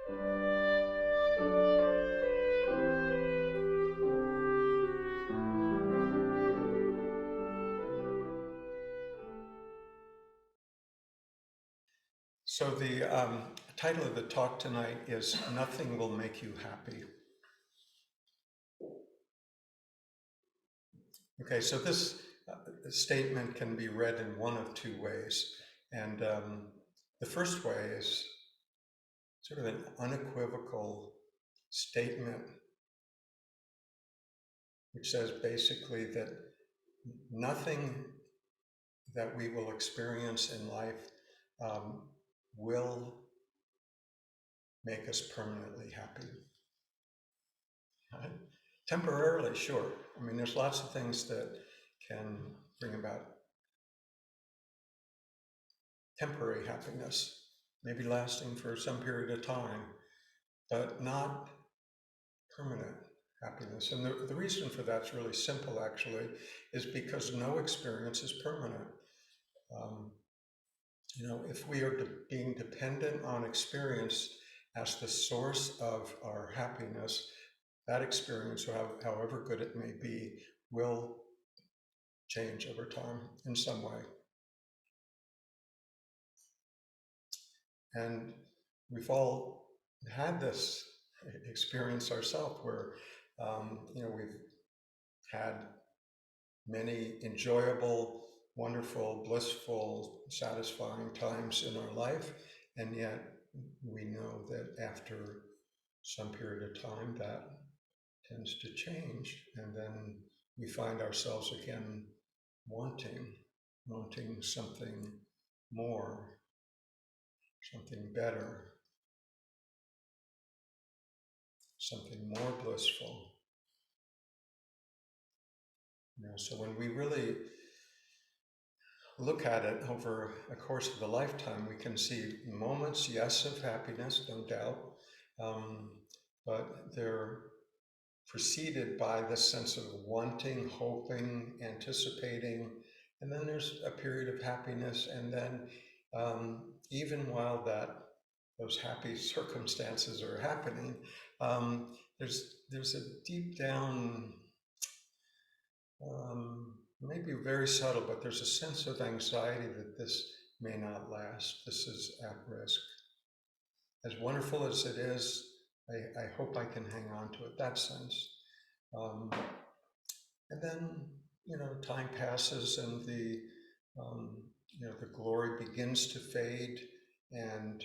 So the title of the talk tonight is "Nothing Will Make You Happy." Okay, so this statement can be read in one of two ways. And the first way is sort of an unequivocal statement which says basically that nothing that we will experience in life will make us permanently happy. Right? Temporarily, sure. I mean, there's lots of things that can bring about temporary happiness, maybe lasting for some period of time, but not permanent happiness. And the reason for that's really simple, actually, is because no experience is permanent. Um, if we are being dependent on experience as the source of our happiness, that experience, however good it may be, will change over time in some way. And we've all had this experience ourselves where, we've had many enjoyable, wonderful, blissful, satisfying times in our life, and yet we know that after some period of time that tends to change, and then we find ourselves again wanting something more, something better, something more blissful. So when we really look at it over a course of a lifetime, we can see moments, yes, of happiness, no doubt, but they're preceded by this sense of wanting, hoping, anticipating, and then there's a period of happiness, and then even while those happy circumstances are happening, there's a deep down, maybe very subtle, but there's a sense of anxiety that this may not last. This is at risk. As wonderful as it is, I hope I can hang on to it, that sense. And then, time passes and the glory begins to fade, and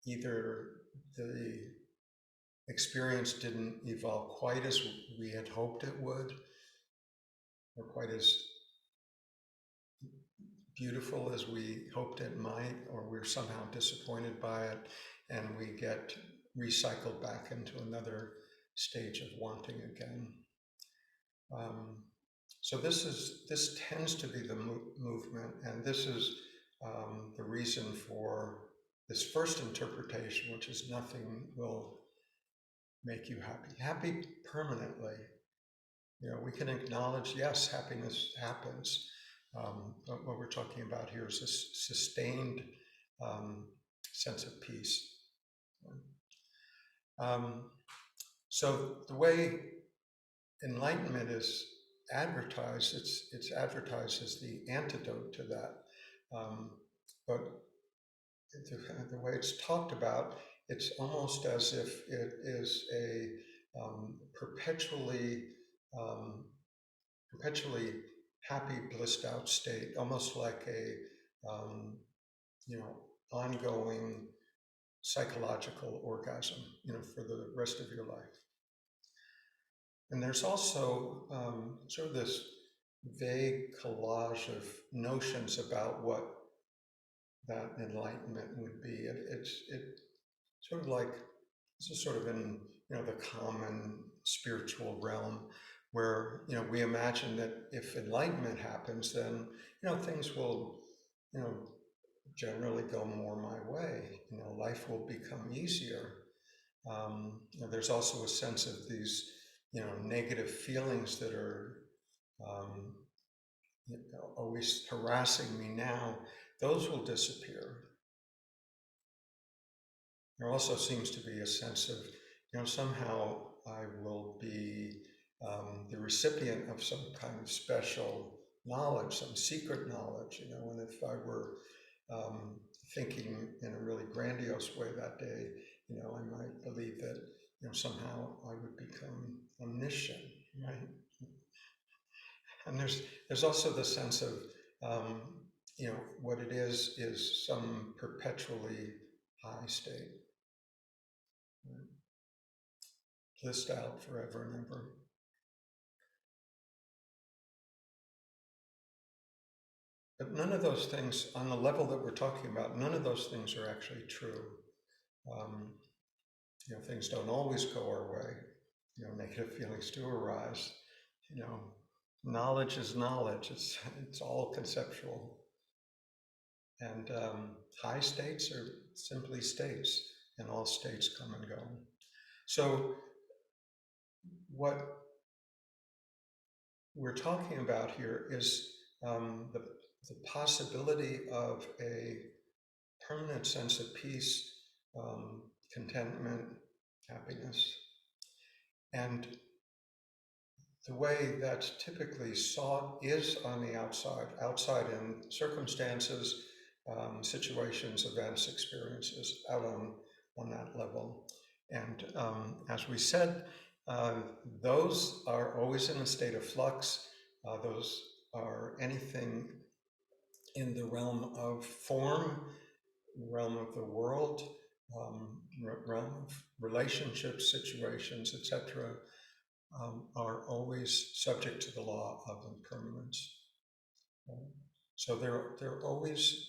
either the experience didn't evolve quite as we had hoped it would, or quite as beautiful as we hoped it might, or we're somehow disappointed by it, and we get recycled back into another stage of wanting again. So this tends to be the movement, and this is the reason for this first interpretation, which is nothing will make you happy. Happy permanently. We can acknowledge, yes, happiness happens. But what we're talking about here is this sustained sense of peace. So the way enlightenment is advertised, it's advertised as the antidote to that. But the way it's talked about, it's almost as if it is a perpetually happy, blissed out state, almost like a ongoing psychological orgasm, for the rest of your life. And there's also sort of this vague collage of notions about what that enlightenment would be. It's sort of like, this is sort of in the common spiritual realm, where we imagine that if enlightenment happens, then things will generally go more my way. Life will become easier. There's also a sense of these negative feelings that are always harassing me now. Those will disappear. there also seems to be a sense of, somehow I will be the recipient of some kind of special knowledge, some secret knowledge, and if I were thinking in a really grandiose way that day, I might believe that, somehow I would become omniscient, right? And there's also the sense of, um, what it is some perpetually high state, right? Blissed out forever and ever. But none of those things, on the level that we're talking about, none of those things are actually true. Um, things don't always go our way. Negative feelings do arise. You know, knowledge is knowledge. It's all conceptual. And high states are simply states, and all states come and go. So what we're talking about here is the possibility of a permanent sense of peace, contentment, happiness. And the way that's typically sought is on the outside in circumstances, situations, events, experiences, out on that level. And as we said, uh, those are always in a state of flux. Those are anything in the realm of form, realm of the world, realm of relationships, situations, etc., are always subject to the law of impermanence. So they're always,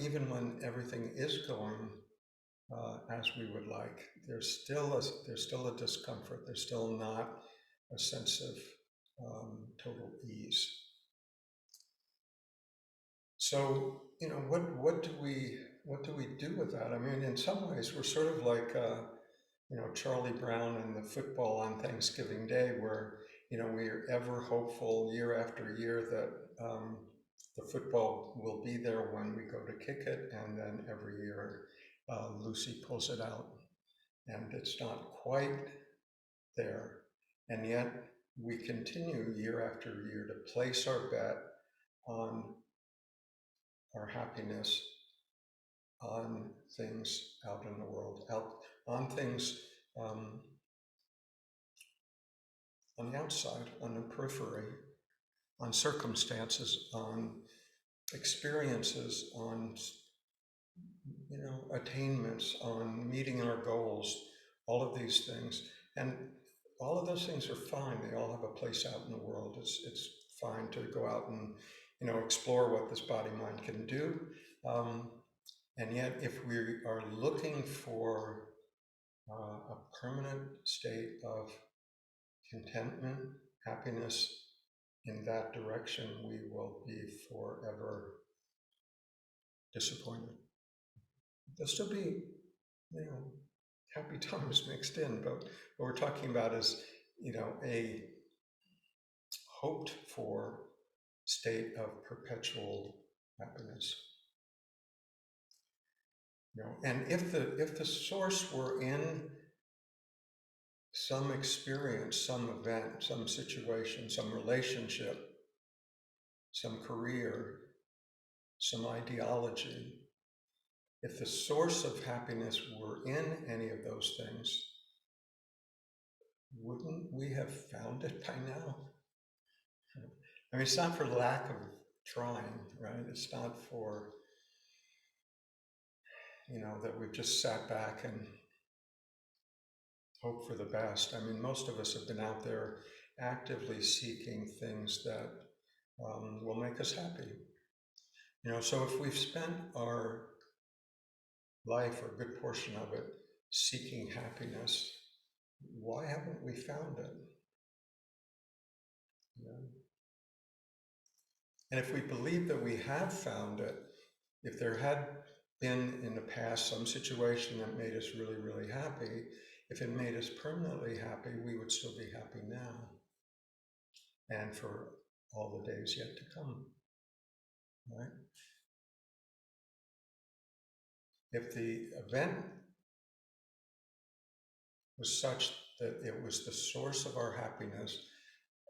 even when everything is going as we would like, there's still a discomfort. There's still not a sense of total ease. So what do we do with that? I mean, in some ways, we're sort of like Charlie Brown and the football on Thanksgiving Day, where we are ever hopeful year after year that the football will be there when we go to kick it, and then every year Lucy pulls it out, and it's not quite there, and yet we continue year after year to place our bet on our happiness, on things out in the world, on things on the outside, on the periphery, on circumstances, on experiences, on attainments, on meeting our goals, all of these things. And all of those things are fine. They all have a place out in the world. It's fine to go out and explore what this body mind can do. And yet, if we are looking for a permanent state of contentment, happiness, in that direction, we will be forever disappointed. There'll still be, happy times mixed in, but what we're talking about is, a hoped for state of perpetual happiness. And if the source were in some experience, some event, some situation, some relationship, some career, some ideology, if the source of happiness were in any of those things, wouldn't we have found it by now? I mean, it's not for lack of trying, right? It's not for, that we've just sat back and hope for the best. I mean, most of us have been out there actively seeking things that will make us happy. So if we've spent our life, or a good portion of it, seeking happiness, why haven't we found it? And if we believe that we have found it, if there had been in the past some situation that made us really, really happy, if it made us permanently happy, we would still be happy now and for all the days yet to come, right? If the event was such that it was the source of our happiness,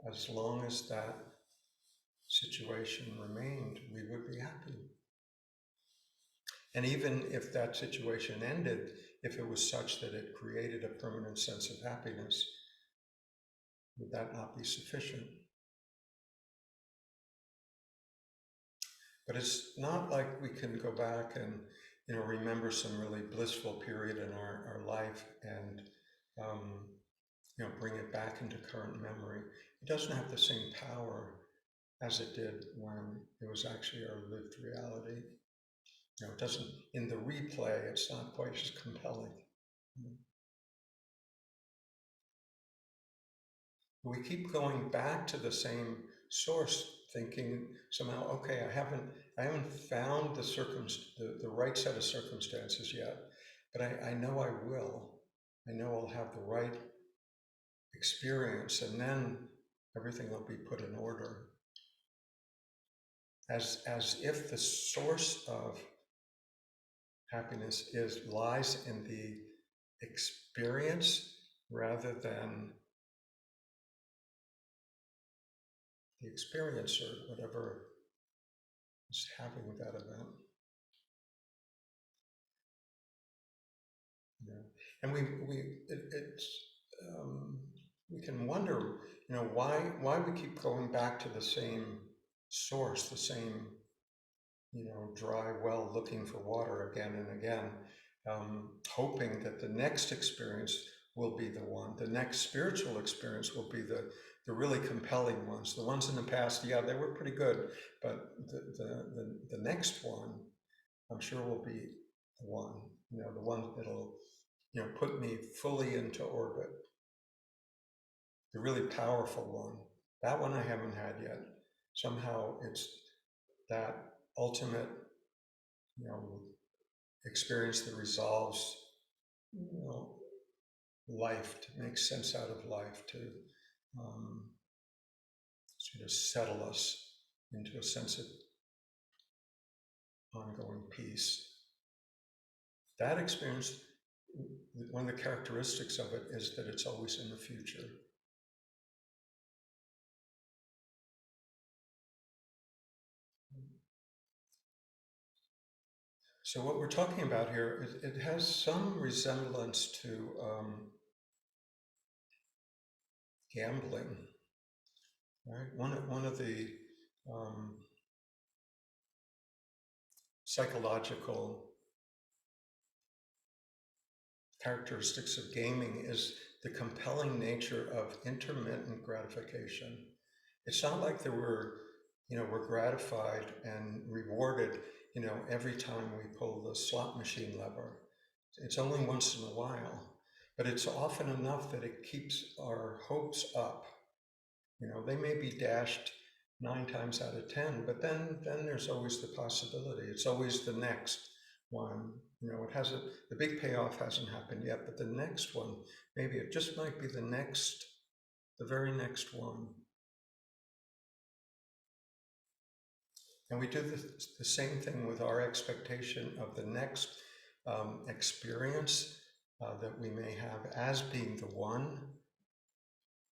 as long as that situation remained, we would be happy. And even if that situation ended, if it was such that it created a permanent sense of happiness, would that not be sufficient? But it's not like we can go back and remember some really blissful period in our life and bring it back into current memory. It doesn't have the same power as it did when it was actually our lived reality. It doesn't, in the replay, it's not quite as compelling. We keep going back to the same source, thinking somehow, okay, I haven't found the right set of circumstances yet, but I know I will. I know I'll have the right experience, and then everything will be put in order. As if the source of happiness lies in the experience rather than the experiencer, whatever is having that event. Yeah. And we can wonder, why we keep going back to the same source, the same, dry well looking for water again and again, hoping that the next experience will be the one, the next spiritual experience will be the really compelling ones. The ones in the past, yeah, they were pretty good, but the next one, I'm sure will be the one, the one that'll, put me fully into orbit. The really powerful one. That one I haven't had yet. Somehow it's that ultimate, experience that resolves, life, to make sense out of life, to sort of settle us into a sense of ongoing peace. That experience, one of the characteristics of it is that it's always in the future. So what we're talking about here, it has some resemblance to gambling, right? One of the psychological characteristics of gaming is the compelling nature of intermittent gratification. It's not like we're gratified and rewarded, every time we pull the slot machine lever. It's only once in a while, but it's often enough that it keeps our hopes up. They may be dashed 9 times out of 10, but then there's always the possibility. It's always the next one. It hasn't, the big payoff hasn't happened yet, but the next one, maybe it just might be the very next one. And we do the same thing with our expectation of the next experience that we may have as being the one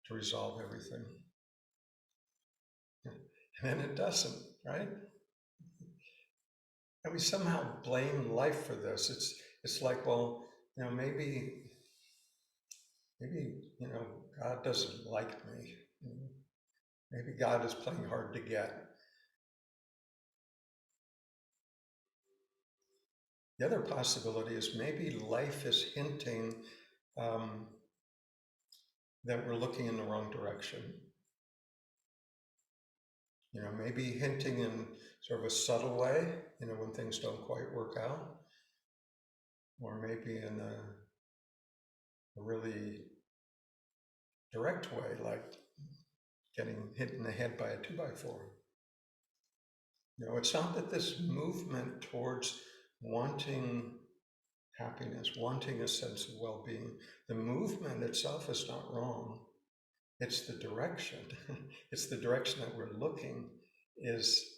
to resolve everything. And then it doesn't, right? And we somehow blame life for this. It's like, well, maybe God doesn't like me. Maybe God is playing hard to get. The other possibility is maybe life is hinting that we're looking in the wrong direction. Maybe hinting in sort of a subtle way, when things don't quite work out, or maybe in a really direct way, like getting hit in the head by a 2x4. It's not that this movement towards wanting happiness, wanting a sense of well-being, the movement itself is not wrong. It's the direction. It's the direction that we're looking is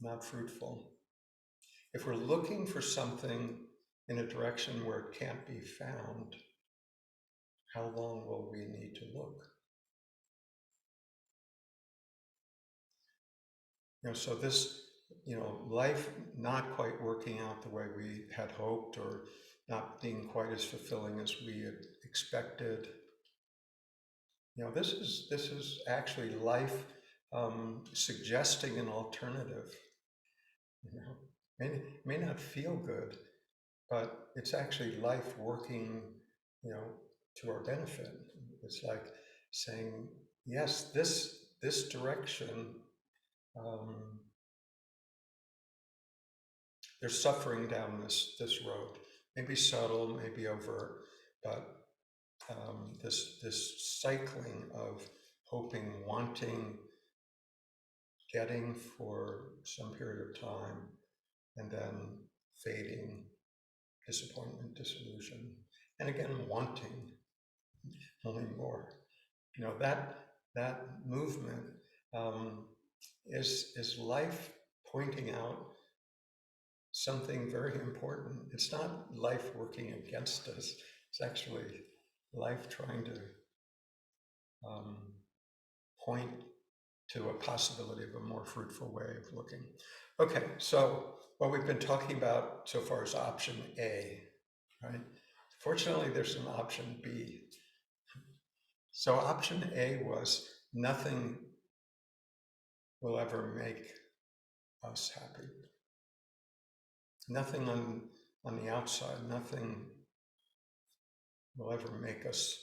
not fruitful. If we're looking for something in a direction where it can't be found, how long will we need to look? So this, life not quite working out the way we had hoped, or not being quite as fulfilling as we had expected. This is actually life suggesting an alternative. May not feel good, but it's actually life working, you know, to our benefit. It's like saying, yes, this direction. Um, there's suffering down this road. Maybe subtle, maybe overt, but this cycling of hoping, wanting, getting for some period of time, and then fading, disappointment, disillusion, and again wanting only more. That movement is life pointing out something very important. It's not life working against us. It's actually life trying to um, point to a possibility of a more fruitful way of looking. Okay, so what we've been talking about so far is option A, right? Fortunately, there's an option B. So option A was nothing will ever make us happy. Nothing on the outside, nothing will ever make us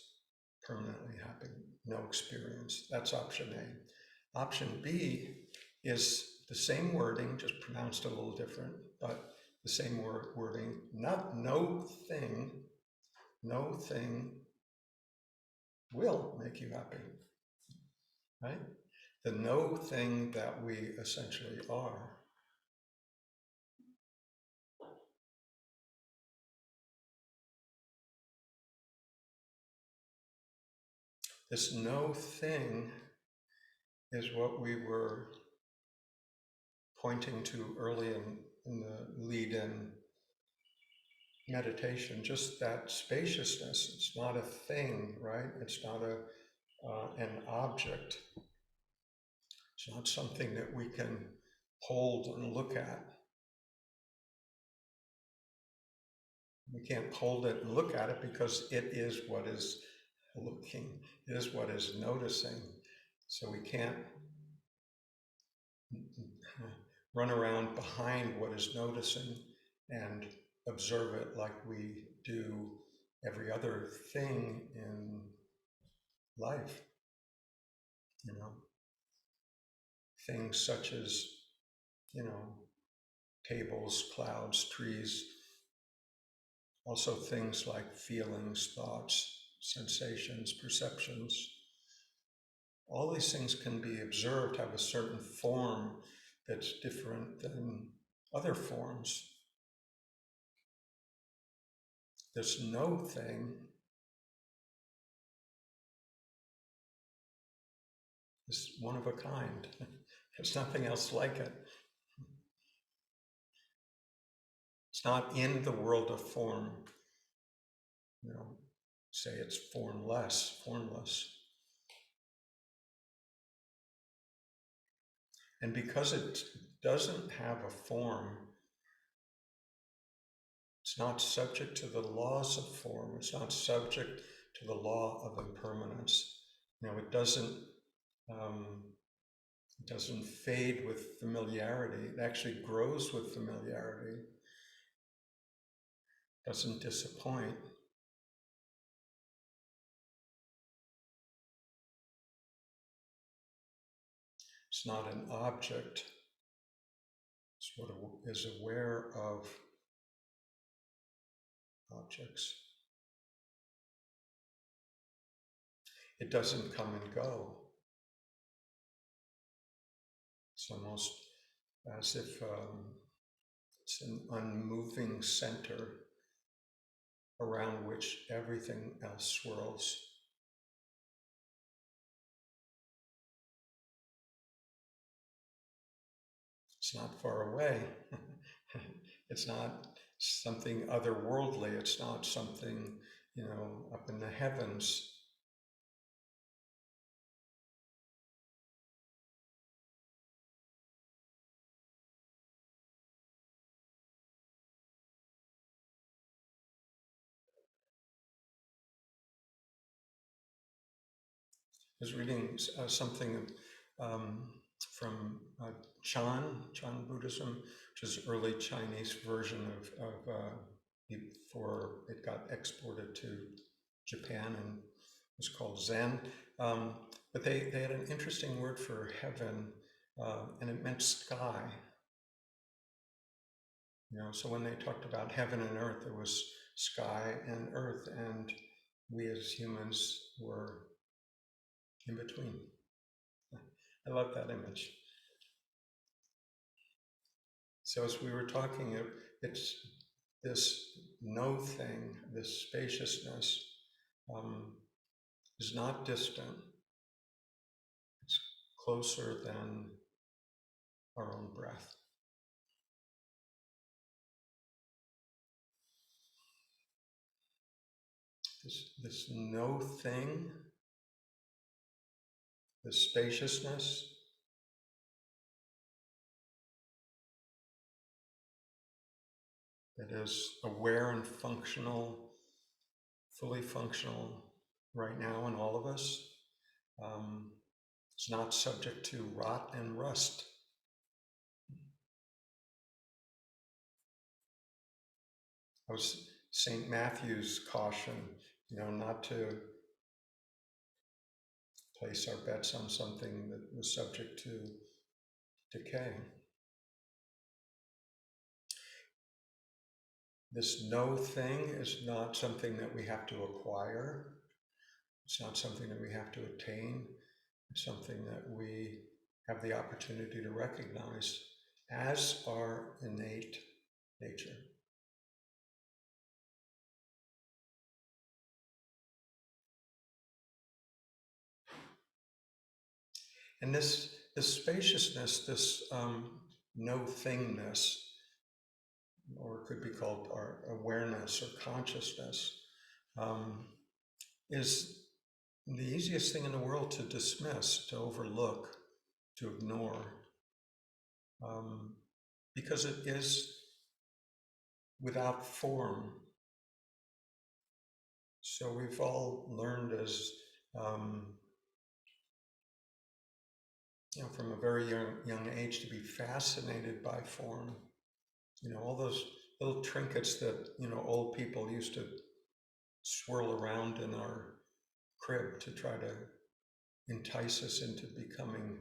permanently happy. No experience. That's option A. Option B is the same wording, just pronounced a little different, but the same wording. No thing will make you happy, right? The no thing that we essentially are. This no thing is what we were pointing to early in the lead-in meditation, just that spaciousness. It's not a thing, right? It's not an object. It's not something that we can hold and look at. We can't hold it and look at it because it is what is looking, it is what is noticing. So we can't run around behind what is noticing and observe it like we do every other thing in life. Things such as, tables, clouds, trees, also things like feelings, thoughts, sensations, perceptions. All these things can be observed, have a certain form that's different than other forms. This no thing is one of a kind. There's nothing else like it. It's not in the world of form. Say it's formless. And because it doesn't have a form, it's not subject to the laws of form. It's not subject to the law of impermanence. It doesn't fade with familiarity. It actually grows with familiarity. It doesn't disappoint. It's not an object. It's what is aware of objects. It doesn't come and go. It's almost as if it's an unmoving center around which everything else swirls. It's not far away. It's not something otherworldly. It's not something up in the heavens. I was reading something um, from Chan Buddhism, which is early Chinese version of before it got exported to Japan and was called Zen. Um, but they had an interesting word for heaven, and it meant sky. So when they talked about heaven and earth, there was sky and earth, and we as humans were in between. I love that image. So as we were talking, it's this no thing, this spaciousness, um, is not distant. It's closer than our own breath. This no thing, this spaciousness, that is aware and functional, fully functional right now in all of us. It's not subject to rot and rust. I was St. Matthew's caution, not to place our bets on something that was subject to decay. This no thing is not something that we have to acquire. It's not something that we have to attain. It's something that we have the opportunity to recognize as our innate nature. And this spaciousness, this no-thingness, or it could be called our awareness or consciousness, is the easiest thing in the world to dismiss, to overlook, to ignore, because it is without form. So we've all learned as, from a very young age to be fascinated by form. All those little trinkets that, old people used to swirl around in our crib to try to entice us into becoming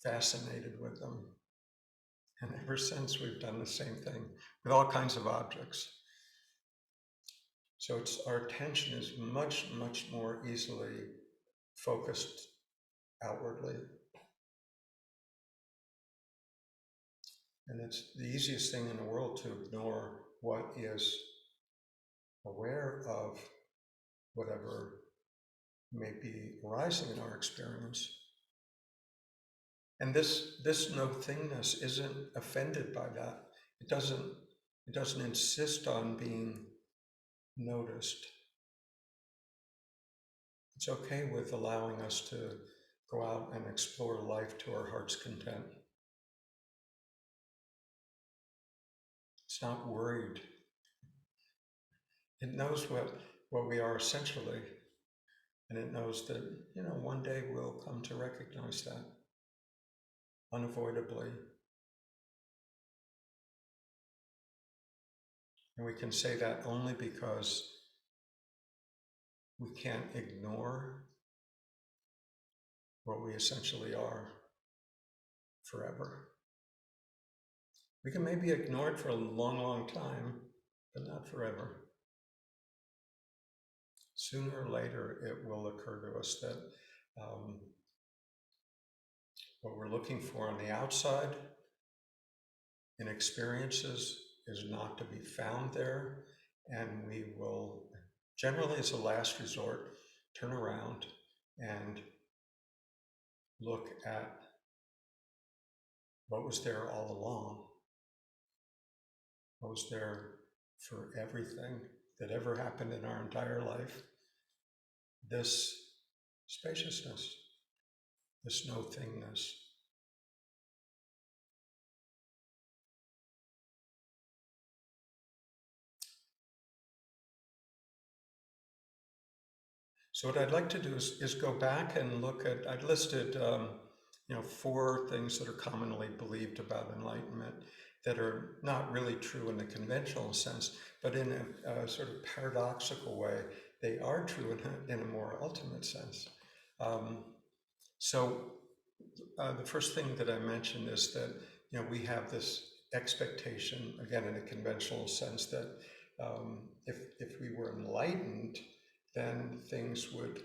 fascinated with them. And ever since, we've done the same thing with all kinds of objects. So our attention is much, much more easily focused outwardly. And it's the easiest thing in the world to ignore what is aware of whatever may be arising in our experience. And this no-thingness isn't offended by that. It doesn't insist on being noticed. It's okay with allowing us to go out and explore life to our heart's content. It's not worried. It knows what we are essentially, and it knows that, one day we'll come to recognize that unavoidably. And we can say that only because we can't ignore what we essentially are forever. We can maybe ignore it for a long, long time, but not forever. Sooner or later, it will occur to us that what we're looking for on the outside in experiences is not to be found there, and we will, generally as a last resort, turn around and look at what was there all along, what was there for everything that ever happened in our entire life, this spaciousness, this no-thingness. So what I'd like to do is go back and look at, I'd listed, 4 things that are commonly believed about enlightenment that are not really true in the conventional sense, but in a sort of paradoxical way, they are true in a more ultimate sense. Um, so the first thing that I mentioned is that, we have this expectation, again, in a conventional sense, that if we were enlightened, then things would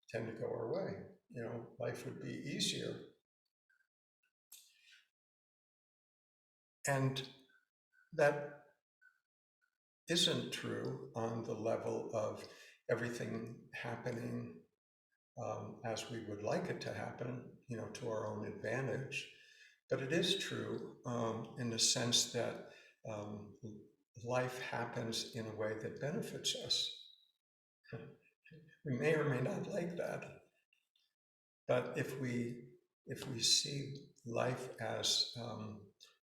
tend to go our way. Life would be easier. And that isn't true on the level of everything happening as we would like it to happen, to our own advantage. But it is true in the sense that um, life happens in a way that benefits us. We may or may not like that, but if we see life as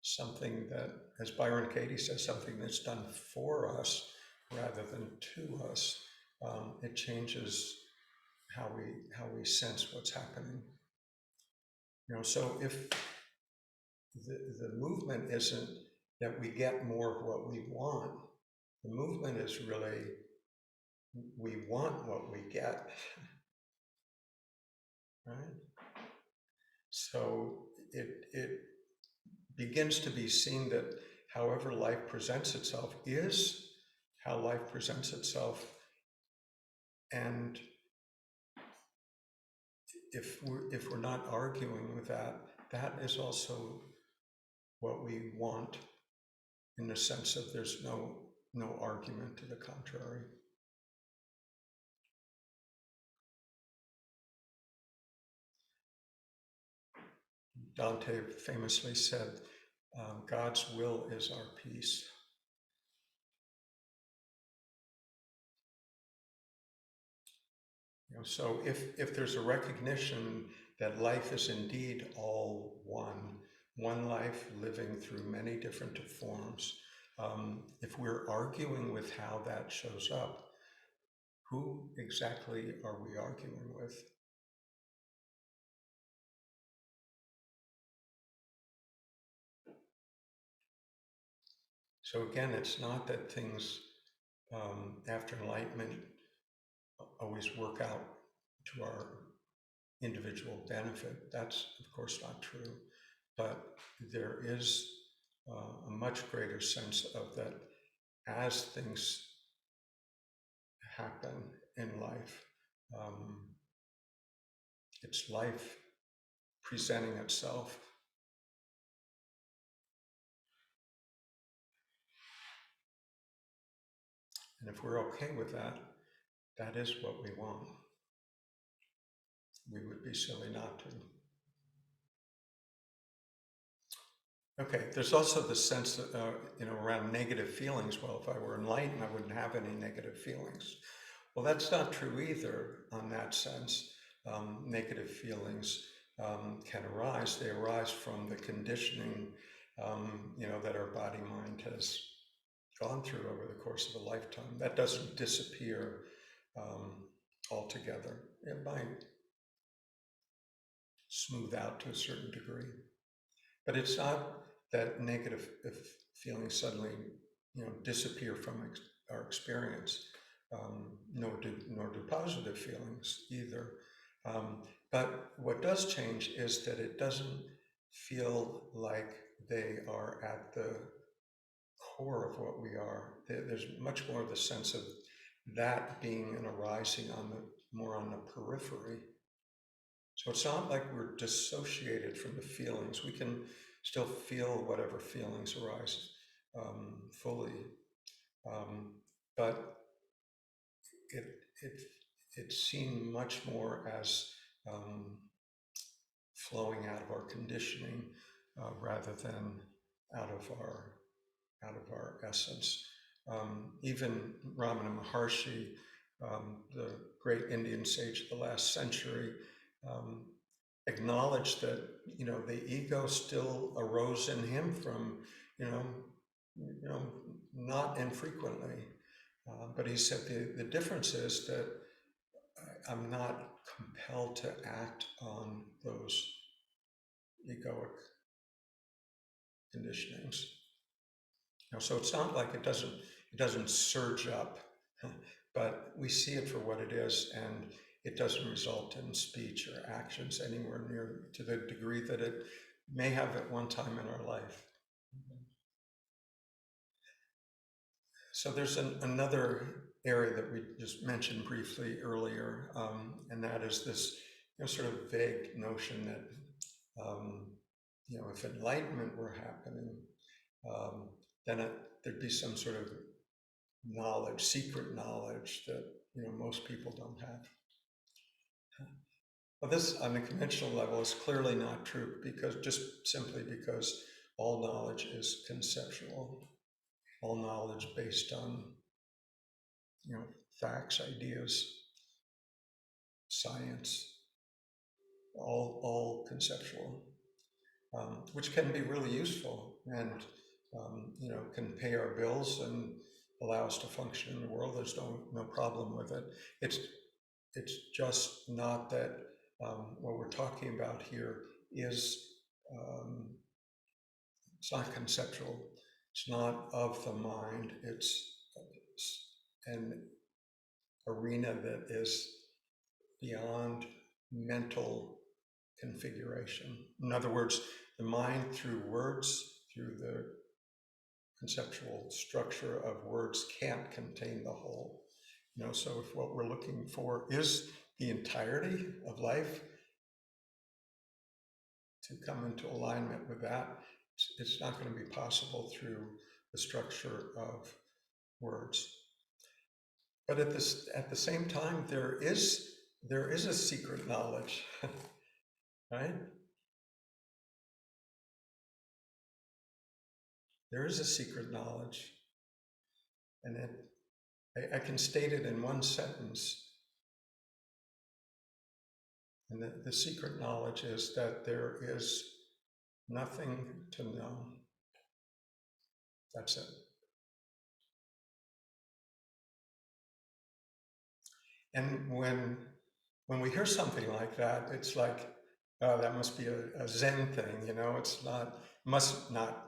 something that, as Byron Katie says, something that's done for us rather than to us, it changes how we sense what's happening. So if the movement isn't that we get more of what we want, the movement is really we want what we get, right? So it begins to be seen that however life presents itself is how life presents itself, and if we're not arguing with that, that is also what we want, in the sense of there's no argument to the contrary. Dante famously said, God's will is our peace. So if there's a recognition that life is indeed all one life living through many different forms, if we're arguing with how that shows up, who exactly are we arguing with? So again, it's not that things after enlightenment always work out to our individual benefit. That's, of course, not true. But there is a much greater sense of that as things happen in life, it's life presenting itself. And if we're okay with that, that is what we want. We would be silly not to. Okay, there's also the sense that, around negative feelings. Well, if I were enlightened, I wouldn't have any negative feelings. Well, that's not true either on that sense. Negative feelings can arise. They arise from the conditioning, that our body-mind has gone through over the course of a lifetime. That doesn't disappear altogether. It might smooth out to a certain degree. But it's not that negative feelings suddenly, disappear from our experience, nor do positive feelings either. But what does change is that it doesn't feel like they are at the core of what we are. There's much more of the sense of that being an arising more on the periphery. So it's not like we're dissociated from the feelings. We can still feel whatever feelings arise fully, but it's seen much more as flowing out of our conditioning rather than out of our essence. Even Ramana Maharshi, the great Indian sage of the last century, um, acknowledged that the ego still arose in him from you know not infrequently, but he said the difference is that I'm not compelled to act on those egoic conditionings. So it's not like it doesn't surge up, but we see it for what it is, and it doesn't result in speech or actions anywhere near to the degree that it may have at one time in our life. So there's another area that we just mentioned briefly earlier, and that is this sort of vague notion that if enlightenment were happening, then there'd be some sort of knowledge, secret knowledge that most people don't have. Well, this on the conventional level is clearly not true, because simply because all knowledge is conceptual, all knowledge based on facts, ideas, science, all conceptual, which can be really useful and can pay our bills and allow us to function in the world. There's no problem with it. It's just not that what we're talking about here is it's not conceptual. It's not of the mind. It's an arena that is beyond mental configuration. In other words, the mind through words, through the conceptual structure of words, can't contain the whole. So if what we're looking for is the entirety of life, to come into alignment with that, it's not going to be possible through the structure of words. But at the same time, there is a secret knowledge, right? There is a secret knowledge, and I can state it in one sentence. And the secret knowledge is that there is nothing to know. That's it. And when we hear something like that, it's like, oh, that must be a Zen thing, it's not, must not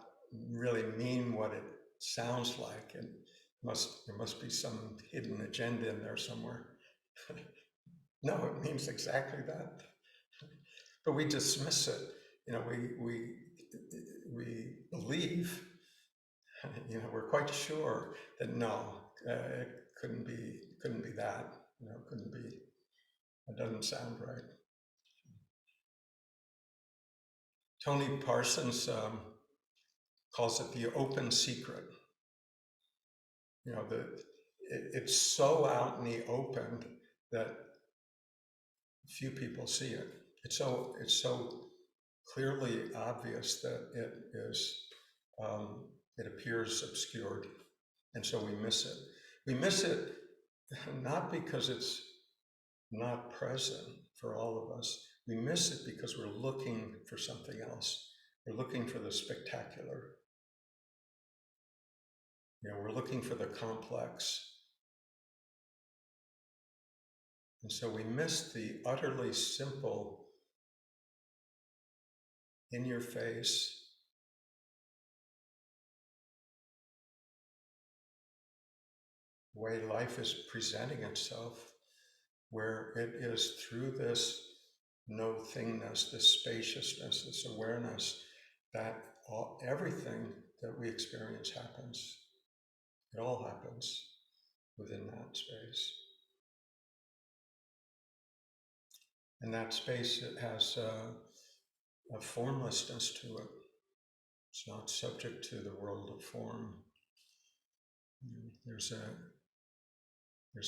really mean what it sounds like. And there must be some hidden agenda in there somewhere. No, it means exactly that. But we dismiss it. We believe, we're quite sure that no, it couldn't be that. Couldn't be. It doesn't sound right. Tony Parsons calls it the open secret. It's so out in the open that few people see it. It's so clearly obvious that it appears obscured, and so we miss it. We miss it not because it's not present for all of us. We miss it because we're looking for something else. We're looking for the spectacular. We're looking for the complex. And so we miss the utterly simple, in your face, way life is presenting itself, where it is through this no-thingness, this spaciousness, this awareness, that everything that we experience happens. It all happens within that space. And that space, it has a formlessness to it. It's not subject to the world of form. There's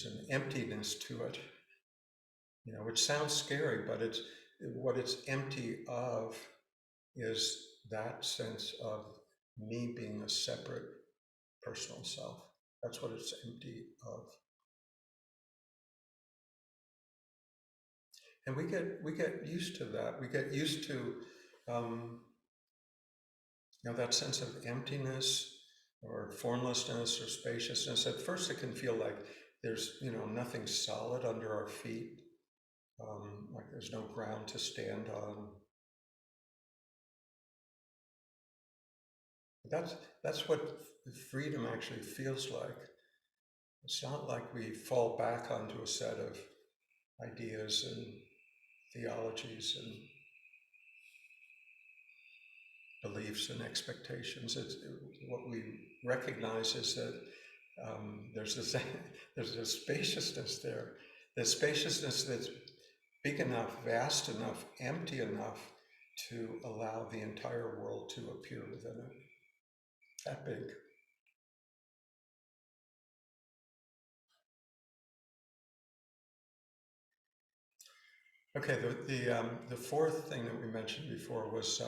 an emptiness to it, which sounds scary, but what it's empty of is that sense of me being a separate personal self. That's what it's empty of. And we get used to that. We get used to um, that sense of emptiness or formlessness or spaciousness. At first, it can feel like there's nothing solid under our feet, like there's no ground to stand on. That's what freedom actually feels like. It's not like we fall back onto a set of ideas and theologies and beliefs and expectations. What we recognize is that there's this there's a spaciousness there. The spaciousness that's big enough, vast enough, empty enough to allow the entire world to appear within it. That big. Okay, the fourth thing that we mentioned before was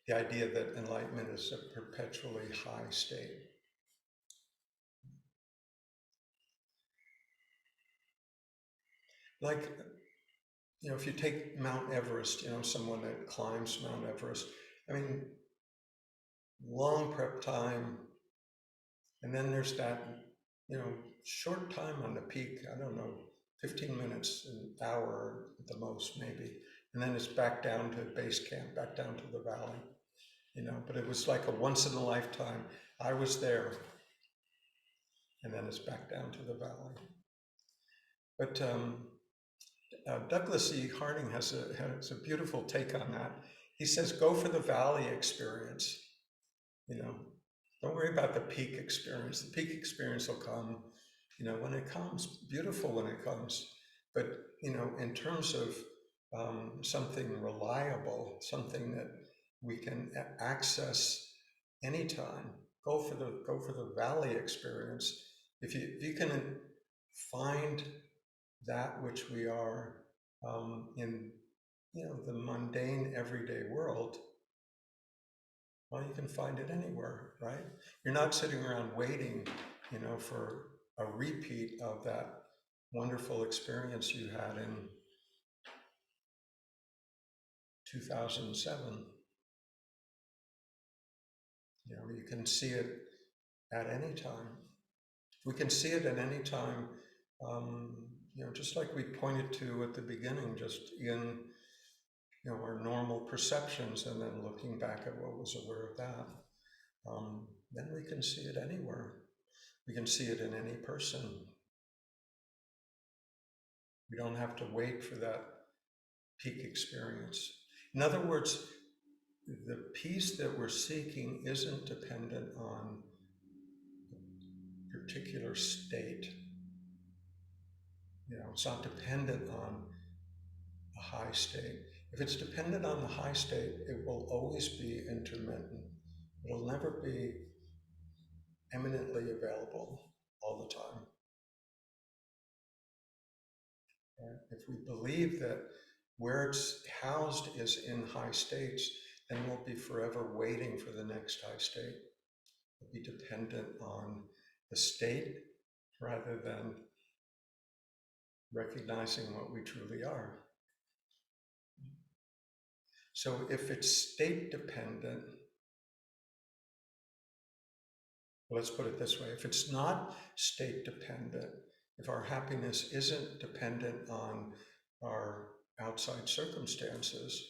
the idea that enlightenment is a perpetually high state. Like, if you take Mount Everest, someone that climbs Mount Everest, I mean, long prep time, and then there's that, short time on the peak, I don't know, 15 minutes, an hour at the most, maybe. And then it's back down to base camp, back down to the valley, but it was like a once in a lifetime. I was there, and then it's back down to the valley. But Douglas E. Harding has a beautiful take on that. He says, go for the valley experience. Don't worry about the peak experience. The peak experience will come, when it comes, beautiful when it comes. But, in terms of something reliable, something that we can access anytime, go for the valley experience. If you can find that which we are in the mundane everyday world, well, you can find it anywhere, right? You're not sitting around waiting, for a repeat of that wonderful experience you had in 2007. You can see it at any time. We can see it at any time, just like we pointed to at the beginning, just in our normal perceptions, and then looking back at what was aware of that. Then we can see it anywhere. We can see it in any person. We don't have to wait for that peak experience. In other words, the peace that we're seeking isn't dependent on a particular state. It's not dependent on a high state. If it's dependent on the high state, it will always be intermittent. It'll never be eminently available all the time. If we believe that where it's housed is in high states, then we'll be forever waiting for the next high state. We'll be dependent on the state rather than recognizing what we truly are. So if it's state dependent, let's put it this way, if it's not state dependent, if our happiness isn't dependent on our outside circumstances,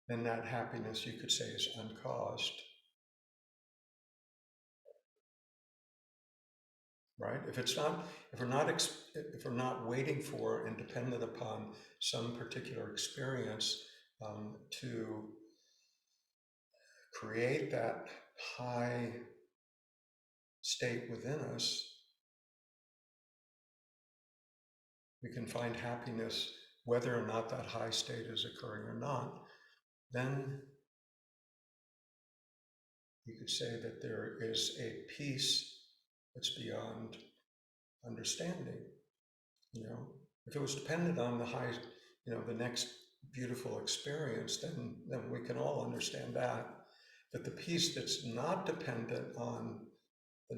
then that happiness, you could say, is uncaused. Right? If we're not waiting for and dependent upon some particular experience to create that high state within us, we can find happiness whether or not that high state is occurring or not. Then you could say that there is a peace that's beyond understanding. If it was dependent on the high, the next beautiful experience, then we can all understand that. But the peace that's not dependent on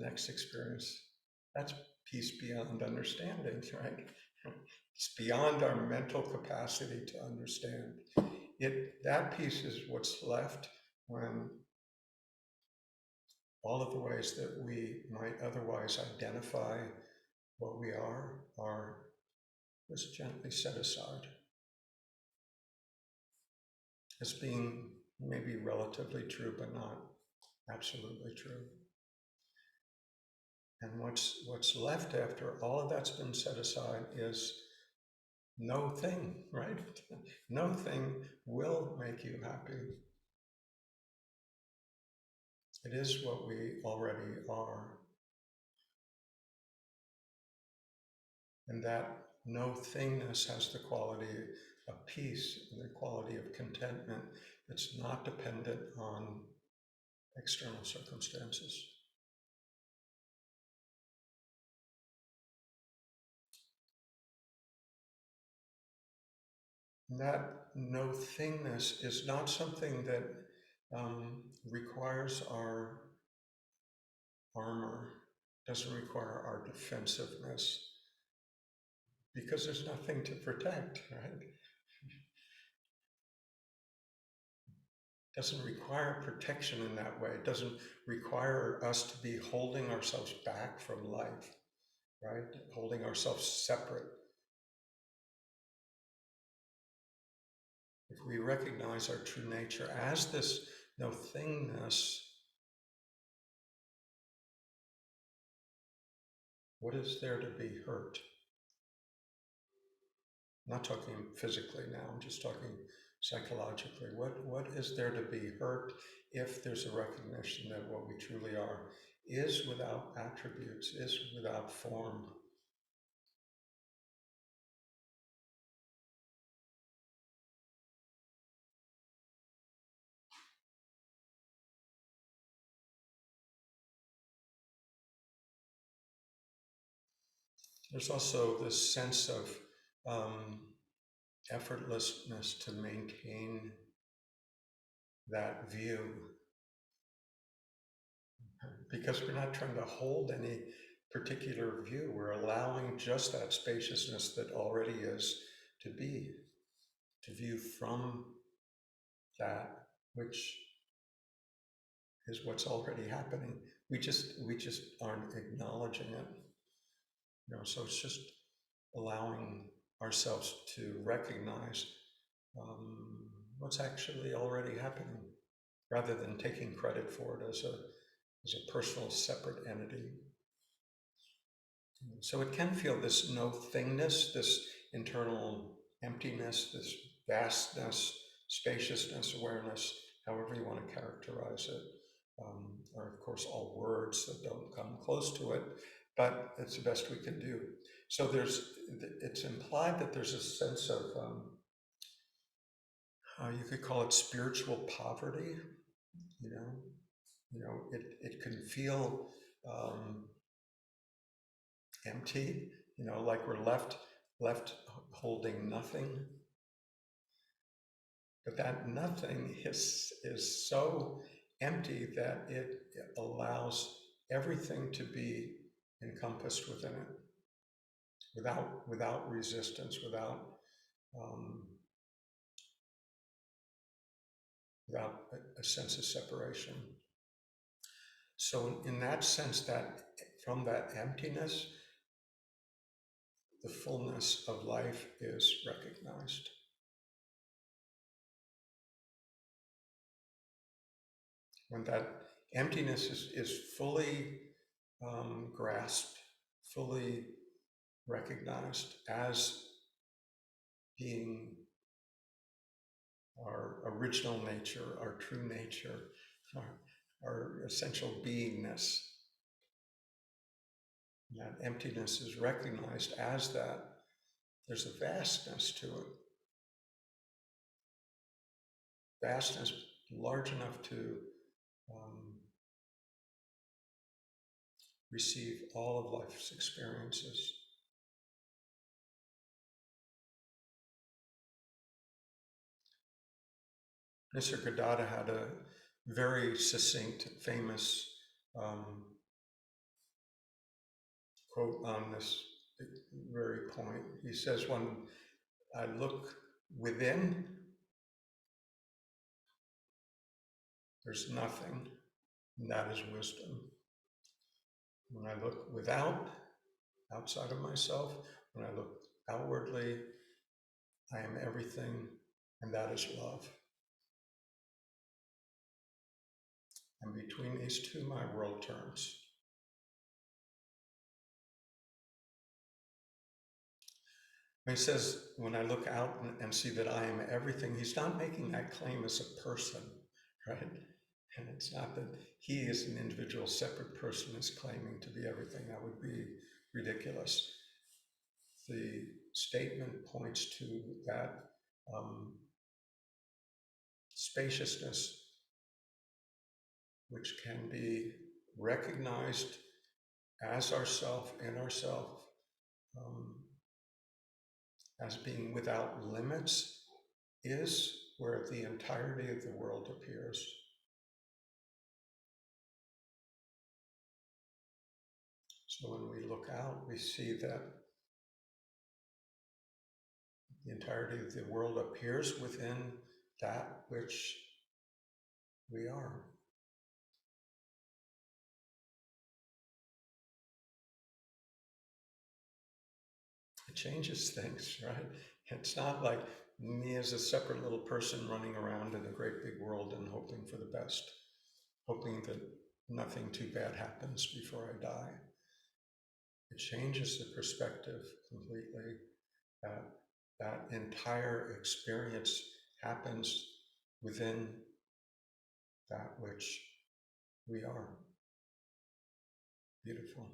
next experience. That's peace beyond understanding, right? It's beyond our mental capacity to understand. That peace is what's left when all of the ways that we might otherwise identify what we are just gently set aside as being maybe relatively true, but not absolutely true. And what's left after all of that's been set aside is no thing, right? No thing will make you happy. It is what we already are. And that no-thingness has the quality of peace and the quality of contentment that's not dependent on external circumstances. And that no-thingness is not something that requires our armor, doesn't require our defensiveness, because there's nothing to protect, right? Doesn't require protection in that way. It doesn't require us to be holding ourselves back from life, right? Holding ourselves separate. If we recognize our true nature as this no-thingness, what is there to be hurt? I'm not talking physically now, I'm just talking psychologically. What is there to be hurt if there's a recognition that what we truly are is without attributes, is without form? There's also this sense of effortlessness to maintain that view, because we're not trying to hold any particular view. We're allowing just that spaciousness that already is to be, to view from that which is what's already happening. We just aren't acknowledging it. So it's just allowing ourselves to recognize what's actually already happening, rather than taking credit for it as a personal, separate entity. So it can feel this no-thingness, this internal emptiness, this vastness, spaciousness, awareness, however you want to characterize it. Are of course all words that don't come close to it, but it's the best we can do. So it's implied that there's a sense of, you could call it spiritual poverty. It can feel empty, like we're left holding nothing. But that nothing is so empty that it allows everything to be encompassed within it, without resistance, without a sense of separation. So in that sense, that from that emptiness, the fullness of life is recognized. When that emptiness is fully grasped, fully recognized as being our original nature, our true nature, our essential beingness. That emptiness is recognized as that. There's a vastness to it. Vastness large enough to receive all of life's experiences. Nisargadatta had a very succinct, famous quote on this very point. He says, when I look within, there's nothing, and that is wisdom. When I look without, outside of myself, when I look outwardly, I am everything, and that is love. And between these two, my world turns. He says, when I look out and see that I am everything, he's not making that claim as a person, right? And it's not that he is an individual separate person is claiming to be everything. That would be ridiculous. The statement points to that spaciousness which can be recognized as ourself, in ourself, um, as being without limits, is where the entirety of the world appears. So when we look out, we see that the entirety of the world appears within that which we are. It changes things, right? It's not like me as a separate little person running around in a great big world and hoping for the best, hoping that nothing too bad happens before I die. It changes the perspective completely. That entire experience happens within that which we are. Beautiful.